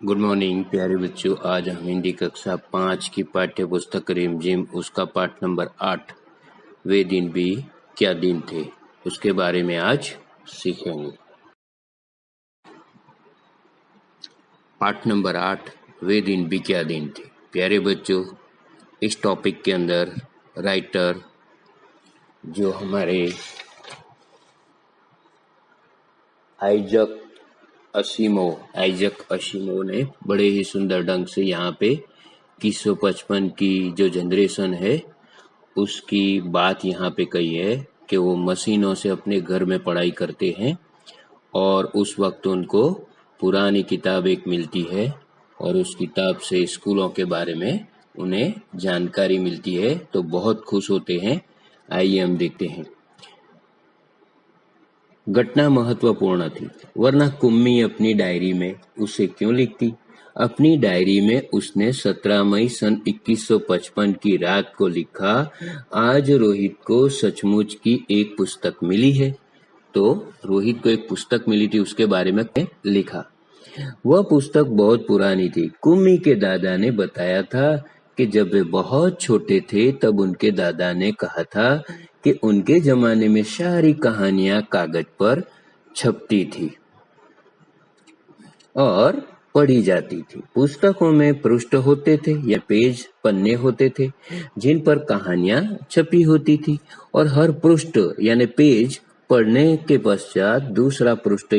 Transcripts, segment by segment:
Good morning प्यारे बच्चों। आज हम हिंदी कक्षा 5 की पाठ्य पुस्तक रिमझिम उसका पाठ नंबर 8 वे दिन भी क्या दिन थे उसके बारे में आज सीखेंगे। पाठ नंबर 8 वे दिन भी क्या दिन थे। प्यारे बच्चों, इस टॉपिक के अंदर राइटर जो हमारे आइजक असीमो ने बड़े ही सुंदर ढंग से यहाँ पे 2155 की जो जनरेशन है उसकी बात यहाँ पे कही है कि वो मशीनों से अपने घर में पढ़ाई करते हैं और उस वक्त उनको पुरानी किताब एक मिलती है और उस किताब से स्कूलों के बारे में उन्हें जानकारी मिलती है तो बहुत खुश होते हैं। आइए हम देखते हैं। घटना महत्वपूर्ण थी, वरना कुम्मी अपनी डायरी में उसे क्यों लिखती। अपनी डायरी में उसने 17 मई सन 2155 की रात को लिखा, आज रोहित को सचमुच की एक पुस्तक मिली है। तो रोहित को एक पुस्तक मिली थी, उसके बारे में लिखा। वह पुस्तक बहुत पुरानी थी। कुम्मी के दादा ने बताया था कि जब वे बहुत छोटे थे तब उनके दादा ने कहा था कि उनके जमाने में सारी कहानियां कागज पर छपती थी और पढ़ी जाती थी। पुस्तकों में पृष्ठ होते थे या पेज पन्ने होते थे जिन पर कहानियां छपी होती थी और हर पृष्ठ यानी पेज पढ़ने के पश्चात दूसरा पृष्ठ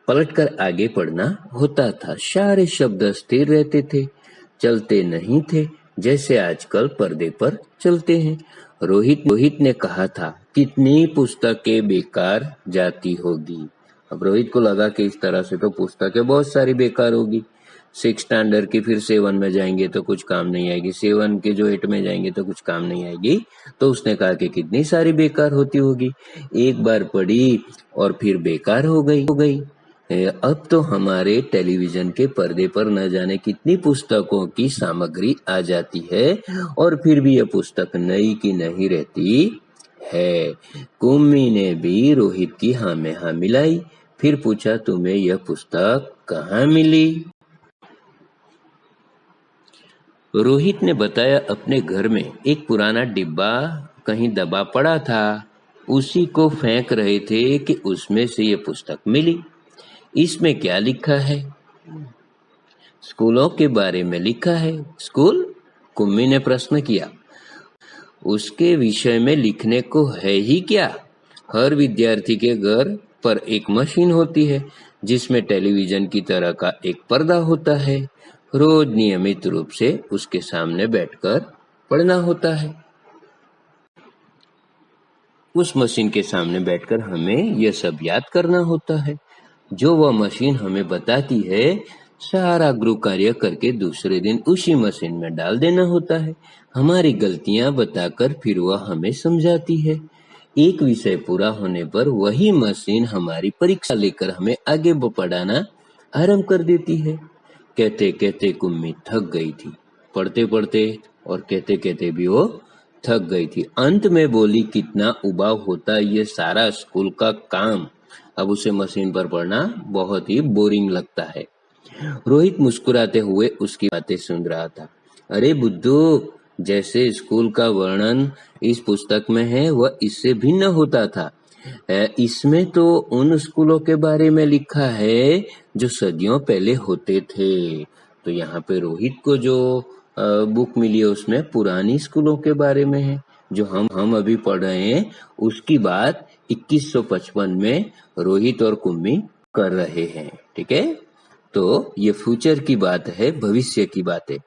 पलटकर आगे पढ़ना होता था। सारे शब्द स्थिर रहते थे, चलते नहीं थे जैसे आजकल पर्दे पर चलते हैं। रोहित ने कहा था, कितनी पुस्तकें बेकार जाती होगी। अब रोहित को लगा कि इस तरह से तो पुस्तकें बहुत सारी बेकार होगी। 6 स्टैंडर्ड की फिर 7 में जाएंगे तो कुछ काम नहीं आएगी, 7 के जो 8 में जाएंगे तो कुछ काम नहीं आएगी। तो उसने कहा कि कितनी सारी बेकार होती होगी, एक बार पढ़ी और फिर बेकार हो गई। अब तो हमारे टेलीविजन के पर्दे पर न जाने कितनी पुस्तकों की सामग्री आ जाती है और फिर भी यह पुस्तक नई की नहीं रहती है। कुम्मी ने भी रोहित की हाँ में हाँ मिलाई, फिर पूछा, तुम्हें यह पुस्तक कहाँ मिली। रोहित ने बताया, अपने घर में एक पुराना डिब्बा कहीं दबा पड़ा था, उसी को फेंक रहे थे कि उसमें से यह पुस्तक मिली। इसमें क्या लिखा है? स्कूलों के बारे में लिखा है। स्कूल? कुम्मी ने प्रश्न किया। उसके विषय में लिखने को है ही क्या? हर विद्यार्थी के घर पर एक मशीन होती है जिसमें टेलीविजन की तरह का एक पर्दा होता है। रोज नियमित रूप से उसके सामने बैठकर पढ़ना होता है। उस मशीन के सामने बैठकर हमें यह सब याद करना होता है। जो वह मशीन हमें बताती है, सारा गृह कार्य करके दूसरे दिन उसी मशीन में डाल देना होता है। हमारी गलतियां बताकर फिर वह हमें समझाती है। एक विषय पूरा होने पर वही मशीन हमारी परीक्षा लेकर हमें आगे पढ़ाना आरंभ कर देती है। कहते कहते कुम्मी थक गई थी। पढ़ते पढ़ते और कहते कहते भी वो थक गई थी। अंत में बोली, कितना उबाऊ होता ये सारा स्कूल का काम। अब उसे मशीन पर पढ़ना बहुत ही बोरिंग लगता है। रोहित मुस्कुराते हुए उसकी बातें सुन रहा था। अरे बुद्धू, जैसे स्कूल का वर्णन इस पुस्तक में है वह इससे भिन्न होता था। इसमें तो उन स्कूलों के बारे में लिखा है जो सदियों पहले होते थे। तो यहाँ पे रोहित को जो बुक मिली है उसमें पुरानी स्कूलों के बारे में है। जो हम अभी पढ़ रहे हैं उसकी बात 2155 में रोहित और कुम्मी कर रहे हैं। ठीक है, तो ये फ्यूचर की बात है, भविष्य की बात है।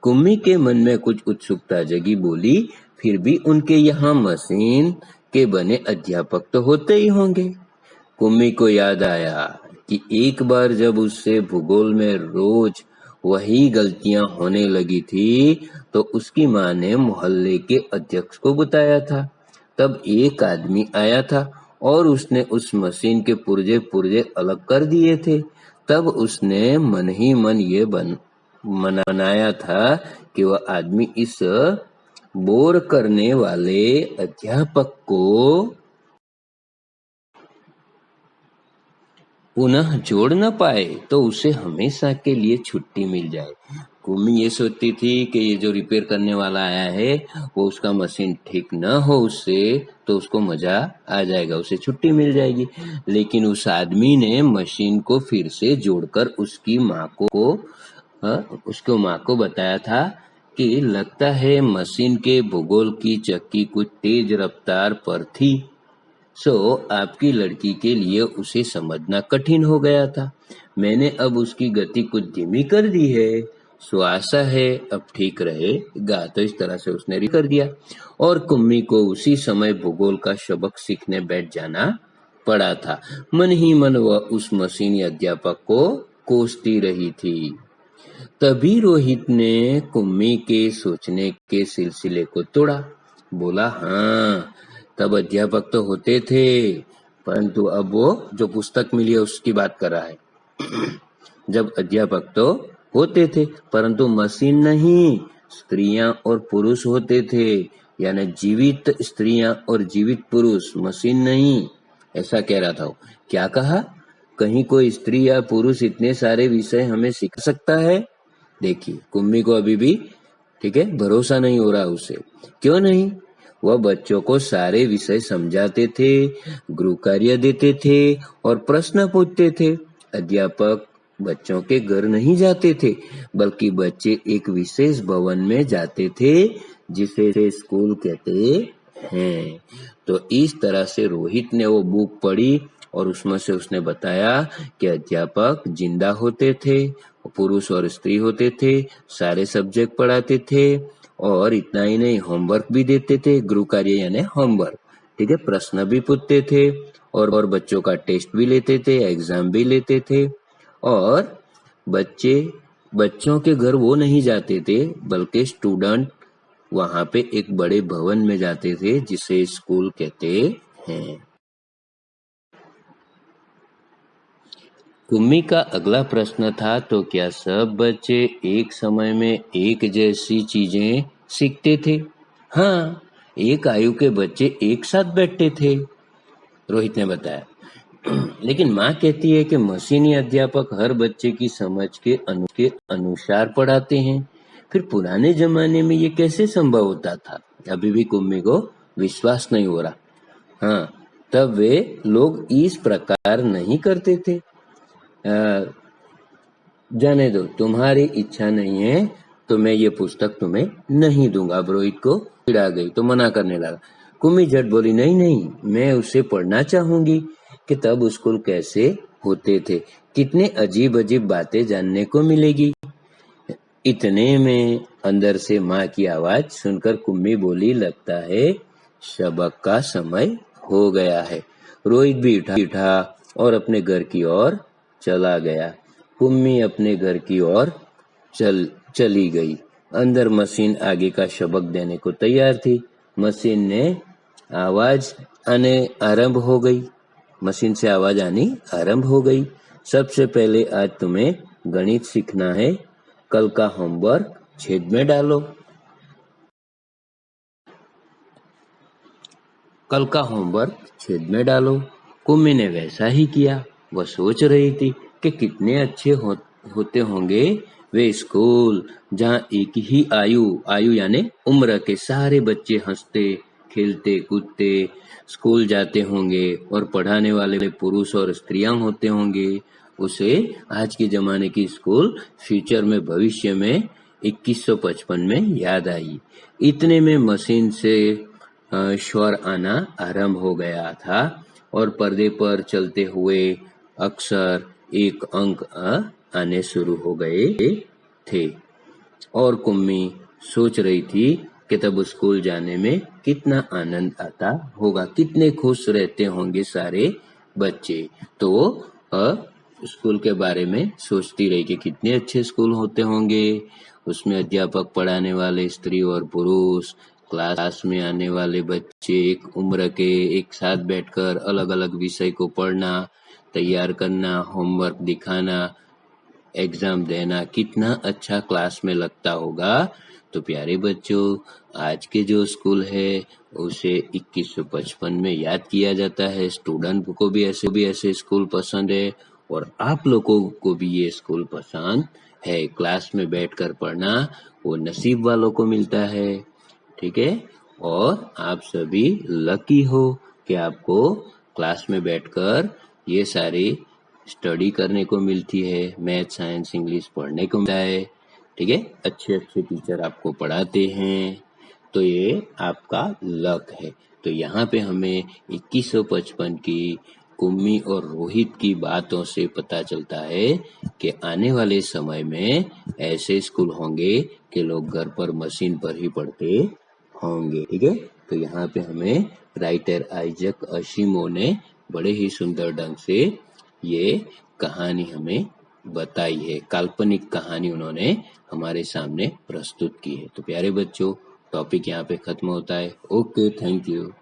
कुम्मी के मन में कुछ उत्सुकता जगी। बोली, फिर भी उनके यहाँ मशीन के बने अध्यापक तो होते ही होंगे। कुम्मी को याद आया कि एक बार जब उससे भूगोल में रोज वही गलतियां होने लगी थी तो उसकी माँ ने मोहल्ले के अध्यक्ष को बताया था। तब एक आदमी आया था और उसने उस मशीन के पुर्जे पुर्जे अलग कर दिए थे। तब उसने मन ही मन ये मनाया था कि वह आदमी इस बोर करने वाले अध्यापक को पुनः जोड़ न पाए तो उसे हमेशा के लिए छुट्टी मिल जाए। कुम्मी ये सोचती थी कि ये जो रिपेयर करने वाला आया है वो उसका मशीन ठीक न हो उससे तो उसको मजा आ जाएगा, उसे छुट्टी मिल जाएगी। लेकिन उस आदमी ने मशीन को फिर से जोड़कर उसको माँ को बताया था कि लगता है मशीन के भूगोल की चक्की कुछ तेज रफ्तार पर थी, आपकी लड़की के लिए उसे समझना कठिन हो गया था। मैंने अब उसकी गति कुछ धीमी कर दी है, आशा है अब ठीक रहेगा। तो इस तरह से उसने कर दिया और कुम्मी को उसी समय भूगोल का सबक सीखने बैठ जाना पड़ा था। मन ही मन वह उस मशीनी अध्यापक को कोसती रही थी। तभी रोहित ने कुम्मी के सोचने के सिलसिले को तोड़ा। बोला, हाँ, तब अध्यापक तो होते थे, परंतु अब वो जो पुस्तक मिली है उसकी बात कर रहा है। जब अध्यापक तो होते थे परंतु मशीन नहीं, स्त्रियां और पुरुष होते थे, यानी जीवित स्त्रियां और जीवित पुरुष, मशीन नहीं। ऐसा कह रहा था वो। क्या कहा? कहीं कोई स्त्री या पुरुष इतने सारे विषय हमें सिखा सकता है? देखिए, कुम्मी को अभी भी ठीक है भरोसा नहीं हो रहा उसे। क्यों नहीं? वह बच्चों को सारे विषय समझाते थे, गृह कार्य देते थे और प्रश्न पूछते थे। अध्यापक बच्चों के घर नहीं जाते थे, बल्कि बच्चे एक विशेष भवन में जाते थे जिसे स्कूल कहते हैं। तो इस तरह से रोहित ने वो बुक पढ़ी और उसमें से उसने बताया कि अध्यापक जिंदा होते थे, पुरुष और स्त्री होते थे, सारे सब्जेक्ट पढ़ाते थे और इतना ही नहीं होमवर्क भी देते थे, गृह कार्य यानी होमवर्क, ठीक है, प्रश्न भी पूछते थे और बच्चों का टेस्ट भी लेते थे, एग्जाम भी लेते थे। और बच्चों के घर वो नहीं जाते थे, बल्कि स्टूडेंट वहां पे एक बड़े भवन में जाते थे जिसे स्कूल कहते हैं। कुम्मी का अगला प्रश्न था, तो क्या सब बच्चे एक समय में एक जैसी चीजें सीखते थे? हाँ, एक आयु के बच्चे एक साथ बैठते थे, रोहित ने बताया। लेकिन माँ कहती है कि मशीनी अध्यापक हर बच्चे की समझ के अनुसार पढ़ाते हैं। फिर पुराने जमाने में ये कैसे संभव होता था? अभी भी कुम्मी को विश्वास नहीं हो रहा। हाँ, तब वे लोग इस प्रकार नहीं करते थे। जाने दो, तुम्हारी इच्छा नहीं है तो मैं ये पुस्तक तुम्हें नहीं दूंगा। अब रोहित को चिढ़ आ गई तो मना करने लगा। कुम्मी झट बोली, नहीं नहीं, मैं उसे पढ़ना चाहूंगी कि तब स्कूल कैसे होते थे, कितने अजीब अजीब बातें जानने को मिलेगी। इतने में अंदर से माँ की आवाज सुनकर कुम्मी बोली, लगता है सबक का समय हो गया है। रोहित भी उठा और अपने घर की ओर चला गया। कुम्मी अपने घर की ओर चली गई। अंदर मशीन आगे का सबक देने को तैयार थी। मशीन ने आवाज आने आरंभ हो गई। मशीन से आवाज आनी आरंभ हो गई। सबसे पहले आज तुम्हें गणित सीखना है। कल का होमवर्क छेद में डालो। कल का होमवर्क छेद में डालो। कुम्मी ने वैसा ही किया। वह सोच रही थी कि कितने अच्छे होते होंगे वे स्कूल, जहाँ एक ही आयु यानी उम्र के सारे बच्चे हंसते, खेलते, कूदते स्कूल जाते होंगे और पढ़ाने वाले पुरुष और स्त्रियां होते होंगे। उसे आज के जमाने की स्कूल फ्यूचर में, भविष्य में 2155 में याद आई। इतने में मशीन से स्वर आना आरंभ हो गया था और पर्दे पर चलते हुए अक्षर, एक अंक आने शुरू हो गए थे। और कुम्मी सोच रही थी कि तब स्कूल जाने में कितना आनंद आता होगा, कितने खुश रहते होंगे सारे बच्चे। तो स्कूल के बारे में सोचती रही कि कितने अच्छे स्कूल होते होंगे, उसमें अध्यापक, पढ़ाने वाले स्त्री और पुरुष, क्लास में आने वाले बच्चे एक उम्र के एक साथ बैठकर अलग अलग विषय को पढ़ना, तैयार करना, होमवर्क दिखाना, एग्जाम देना, कितना अच्छा क्लास में लगता होगा। तो प्यारे बच्चों, आज के जो स्कूल है उसे 2155 में याद किया जाता है। स्टूडेंट को भी ऐसे स्कूल पसंद है और आप लोगों को भी ये स्कूल पसंद है। क्लास में बैठकर पढ़ना वो नसीब वालों को मिलता है, ठीक है। और आप सभी लकी हो कि आपको क्लास में बैठकर ये सारी स्टडी करने को मिलती है, मैथ साइंस इंग्लिश पढ़ने को मिलता है, ठीक है। अच्छे अच्छे टीचर आपको पढ़ाते हैं, तो ये आपका लक है। तो यहाँ पे हमें 2155 की कुम्मी और रोहित की बातों से पता चलता है कि आने वाले समय में ऐसे स्कूल होंगे कि लोग घर पर मशीन पर ही पढ़ते होंगे, ठीक है। तो यहाँ पे हमें राइटर आइजक असिमो ने बड़े ही सुंदर ढंग से ये कहानी हमें बताई है, काल्पनिक कहानी उन्होंने हमारे सामने प्रस्तुत की है। तो प्यारे बच्चों, टॉपिक यहाँ पे खत्म होता है। Okay, thank you.